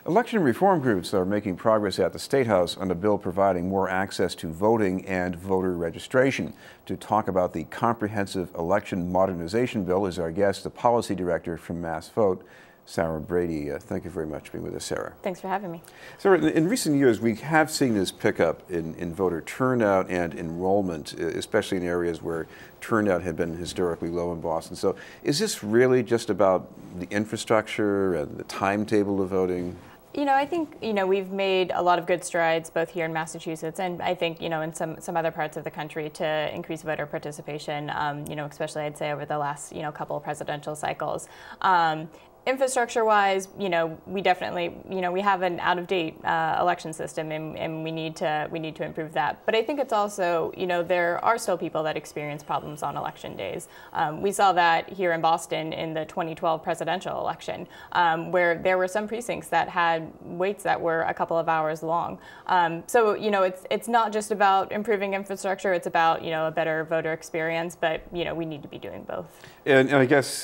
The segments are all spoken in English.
Election reform groups are making progress at the State House on a bill providing more access to voting and voter registration. To talk about the comprehensive election modernization bill is our guest, the policy director from MassVOTE, Sara Brady. Thank you very much for being with us, Sara. Thanks for having me. Sara, in recent years, we have seen this pickup in voter turnout and enrollment, especially in areas where turnout had been historically low in Boston. So is this really just about the infrastructure and the timetable of voting? I think, we've made a lot of good strides both here in Massachusetts and I think, in some other parts of the country to increase voter participation, especially I'd say over the last, couple of presidential cycles. Infrastructure-wise, we definitely, we have an out-of-date election system, and we need to improve that. But I think it's also, there are still people that experience problems on election days. We saw that here in Boston in the 2012 presidential election, where there were some precincts that had waits that were a couple of hours long. So, it's not just about improving infrastructure; it's about a better voter experience. But we need to be doing both. And I guess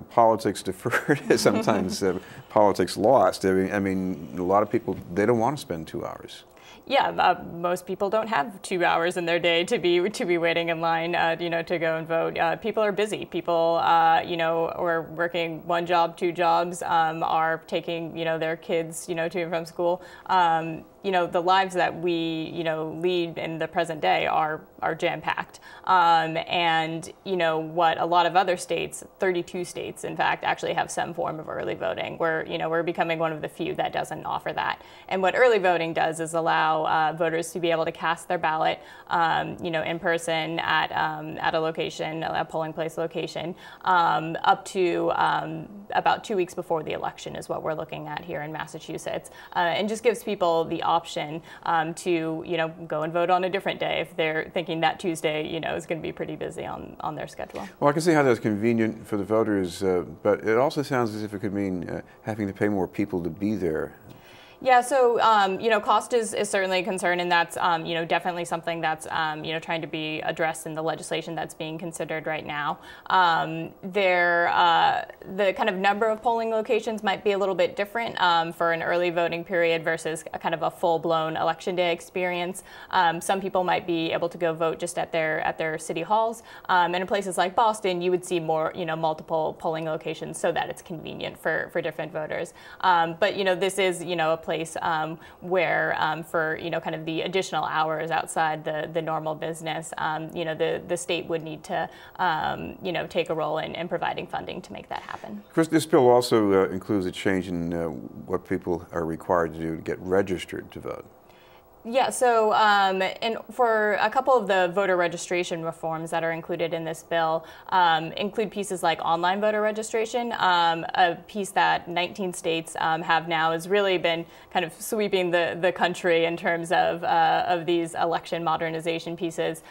politics deferred, sometimes politics lost. I mean, a lot of people, they don't want to spend 2 hours. Yeah, most people don't have 2 hours in their day to be waiting in line, to go and vote. People are busy. People, are working one job, two jobs, are taking, their kids, to and from school. The lives that we, lead in the present day are jam-packed. And, what a lot of other states, 32 states, in fact, actually have some form of early voting. We're becoming one of the few that doesn't offer that. And what early voting does is allow voters to be able to cast their ballot, in person at a location, a polling place location, up to about 2 weeks before the election is what we're looking at here in Massachusetts, and just gives people the option to go and vote on a different day if they're thinking that Tuesday is going to be pretty busy on their schedule. Well, I can see how that's convenient for the voters, but it also sounds as if it could mean having to pay more people to be there. Yeah, so, cost is certainly a concern, and that's, definitely something that's, trying to be addressed in the legislation that's being considered right now. The kind of number of polling locations might be a little bit different for an early voting period versus a kind of a full-blown election day experience. Some people might be able to go vote just at their city halls, and in places like Boston, you would see more, multiple polling locations so that it's convenient for different voters. But, this is, a place where for kind of the additional hours outside the normal business, the state would need to take a role in providing funding to make that happen. Of course, this bill also includes a change in what people are required to do to get registered to vote. Yeah, so and for a couple of the voter registration reforms that are included in this bill include pieces like online voter registration, a piece that 19 states have now has really been kind of sweeping the country in terms of these election modernization pieces.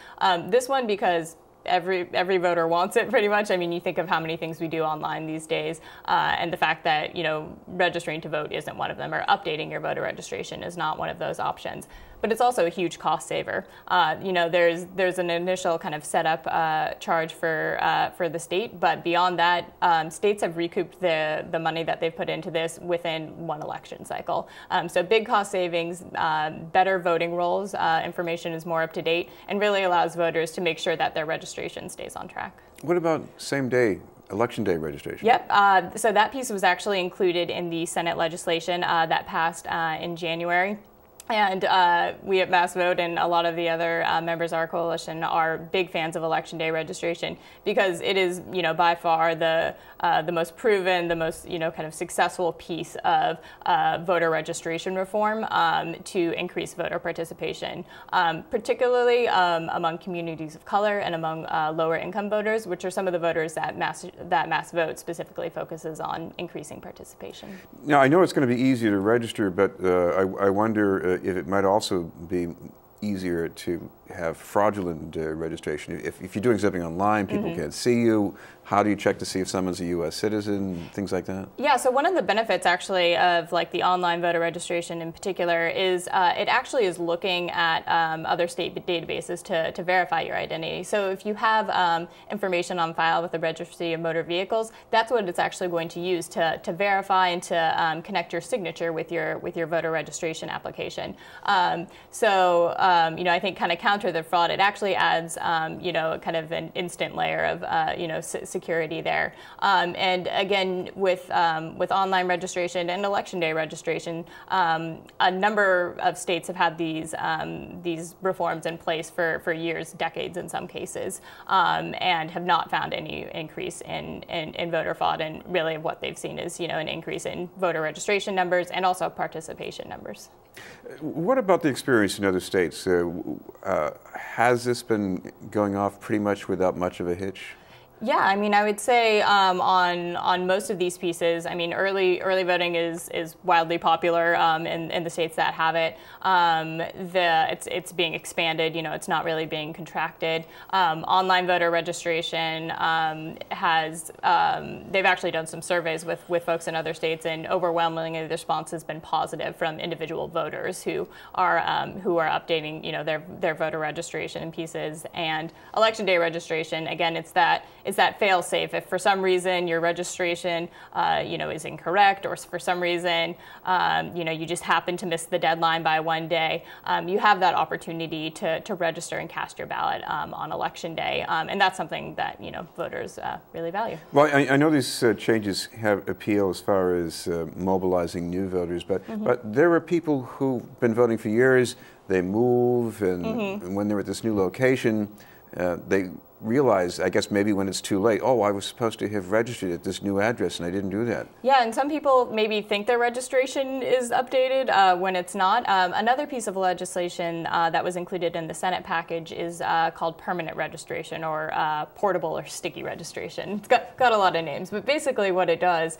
This one because every voter wants it pretty much. I mean, you think of how many things we do online these days, and the fact that, registering to vote isn't one of them, or updating your voter registration is not one of those options. But it's also a huge cost saver. There's an initial kind of setup charge for the state, but beyond that, states have recouped the money that they've put into this within one election cycle. So big cost savings, better voting rolls, information is more up to date, and really allows voters to make sure that their registration stays on track. What about same-day Election Day registration? Yep. So that piece was actually included in the Senate legislation that passed in January. And we at MassVOTE and a lot of the other members of our coalition are big fans of Election Day registration because it is, by far the most proven, the most, kind of successful piece of voter registration reform to increase voter participation, particularly among communities of color and among lower income voters, which are some of the voters that MassVOTE specifically focuses on increasing participation. Now, I know it's going to be easier to register, but I wonder if it might also be easier to have fraudulent registration? If you're doing something online, people can't see you. How do you check to see if someone's a U.S. citizen, things like that? Yeah, so one of the benefits actually of like the online voter registration in particular is it actually is looking at other state databases to verify your identity. So if you have information on file with the Registry of Motor Vehicles, that's what it's actually going to use to verify and to connect your signature with your voter registration application. So I think kind of counter the fraud, it actually adds kind of an instant layer of security there. And again, with online registration and election day registration, a number of states have had these reforms in place for years, decades in some cases, and have not found any increase in voter fraud. And really, what they've seen is an increase in voter registration numbers and also participation numbers. What about the experience in other states? Has this been going off pretty much without much of a hitch? Yeah, I mean, I would say on most of these pieces, I mean, early voting is wildly popular in the states that have it. It's being expanded. It's not really being contracted. Online voter registration has they've actually done some surveys with folks in other states, and overwhelmingly the response has been positive from individual voters who are updating their voter registration pieces. And election day registration, again, it's that fail-safe. If for some reason your registration, is incorrect, or for some reason, you just happen to miss the deadline by one day, you have that opportunity to register and cast your ballot on election day, and that's something that voters really value. Well, I know these changes have appeal as far as mobilizing new voters, but there are people who've been voting for years. They move, and when they're at this new location, they realize, I guess maybe when it's too late, oh, I was supposed to have registered at this new address and I didn't do that. Yeah, and some people maybe think their registration is updated when it's not. Another piece of legislation that was included in the Senate package is called permanent registration, or portable or sticky registration. It's got a lot of names, but basically what it does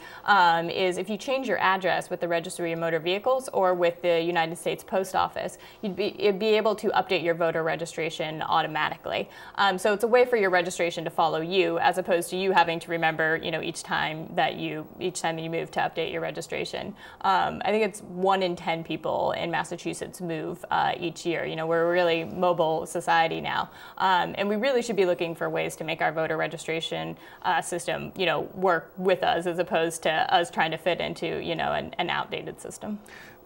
is if you change your address with the Registry of Motor Vehicles or with the United States Post Office, you'd be able to update your voter registration automatically. So it's a way for your registration to follow you, as opposed to you having to remember, each time that you move to update your registration. I think it's 1 in 10 people in Massachusetts move each year. We're a really mobile society now, and we really should be looking for ways to make our voter registration system, work with us, as opposed to us trying to fit into, an outdated system.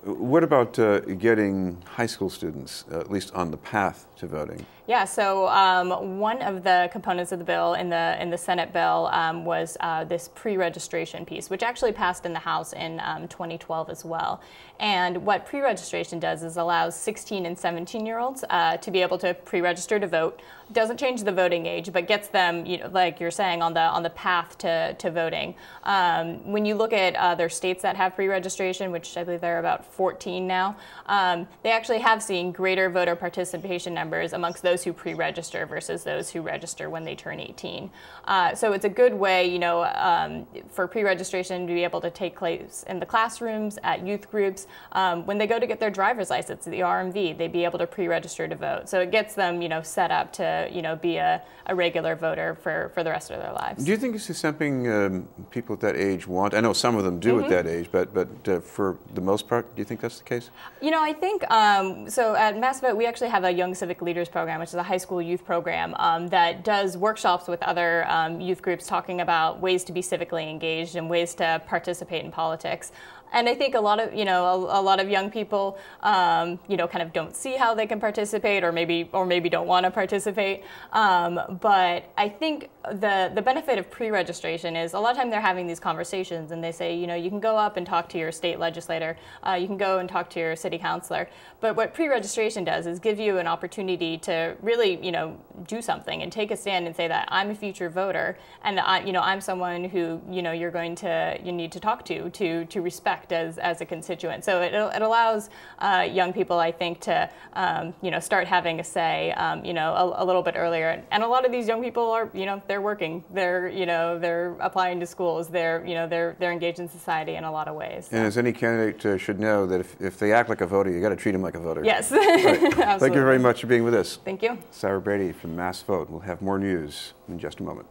What about getting high school students, at least on the path to voting? Yeah, so one of the components of the bill in the Senate bill was this pre-registration piece, which actually passed in the House in 2012 as well. And what pre-registration does is allows 16 and 17-year-olds to be able to pre-register to vote. Doesn't change the voting age, but gets them, like you're saying, on the path to voting. When you look at other states that have pre-registration, which I believe there are about 14 now, they actually have seen greater voter participation numbers amongst those who pre-register versus those who register when they turn 18. So it's a good way, for pre-registration to be able to take place in the classrooms, at youth groups. When they go to get their driver's license, the RMV, they'd be able to pre-register to vote. So it gets them, set up to, be a regular voter for the rest of their lives. Do you think this is something people at that age want? I know some of them do at that age, but for the most part, do you think that's the case? I think, so at MassVOTE, we actually have a Young Civic Leaders program, which is a high school youth program that does workshops with other youth groups talking about ways to be civically engaged and ways to participate in politics. And I think a lot of young people, kind of don't see how they can participate, or maybe don't want to participate. But I think the benefit of pre-registration is a lot of time they're having these conversations and they say, you can go up and talk to your state legislator, you can go and talk to your city councilor. But what pre-registration does is give you an opportunity to really, do something and take a stand and say that I'm a future voter, and I'm someone who, you need to talk to respect act as a constituent. So it allows young people, I think, to start having a say, a little bit earlier. And a lot of these young people are, they're working, they're applying to schools, they're engaged in society in a lot of ways. So. And as any candidate should know, that if they act like a voter, you got to treat them like a voter. Yes. Right. Thank you very much for being with us. Thank you. Sara Brady from MassVOTE. We'll have more news in just a moment.